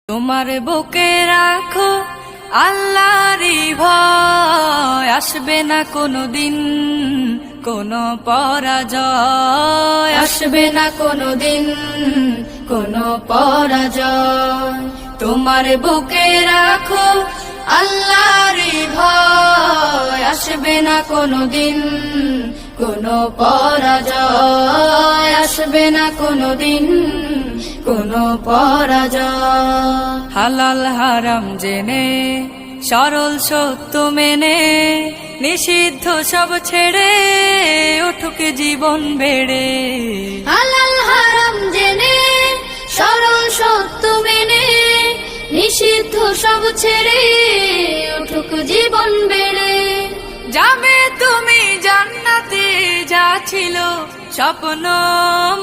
তোমার বুকে রাখো আল্লাহরই ভয়, আসবে না কোনোদিন কোনো পরাজয়, আসবে না কোনোদিন কোনো পরাজয়। তোমার বুকে রাখো আল্লাহরই ভয়, আসবে না কোনোদিন কোনো পরাজয়, আসবে না কোনোদিন কোনো পরাজয়। হালাল হারাম জেনে সরল সত্য মেনে নিষিদ্ধ সব ছেড়ে উঠুক জীবন বেড়ে। হালাল হারাম জেনে সরল সত্য মেনে নিষিদ্ধ সব ছেড়ে উঠুক জীবন বেড়ে। যাবে তুমি জান্নাতে যা ছিল স্বপ্নময়,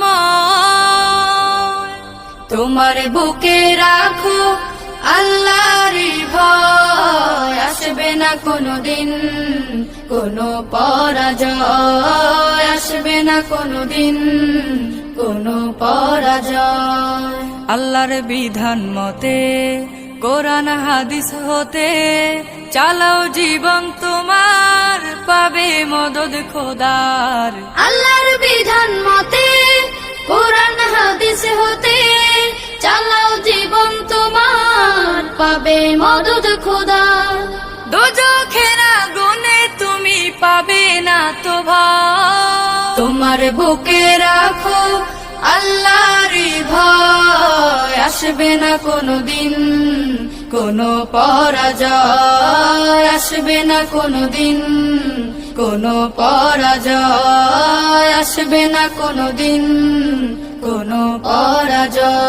তোমার বুকে রাখো আল্লাহরই ভয়, আসবে না কোনোদিন কোনো পরাজয়, আসবে না কোনোদিন কোনো পরাজয়। আল্লাহর বিধান মতে কোরআন হাদিস হতে চালাও জীবন তোমার, পাবে মদদ খোদার। আল্লাহর বিধান মতে কোরআন হাদিস হতে চালাও জীবন তোমার, পাবে মদদ খোদা। দোজখের আগুনে তুমি পাবে না তো ভয়, তোমার বুকে রাখো আল্লাহরই ভয়, আসবে না কোনোদিন কোনো পরাজয়, আসবে না কোনোদিন কোনো পরাজয়, আসবে না কোনোদিন কোনো পরাজয়।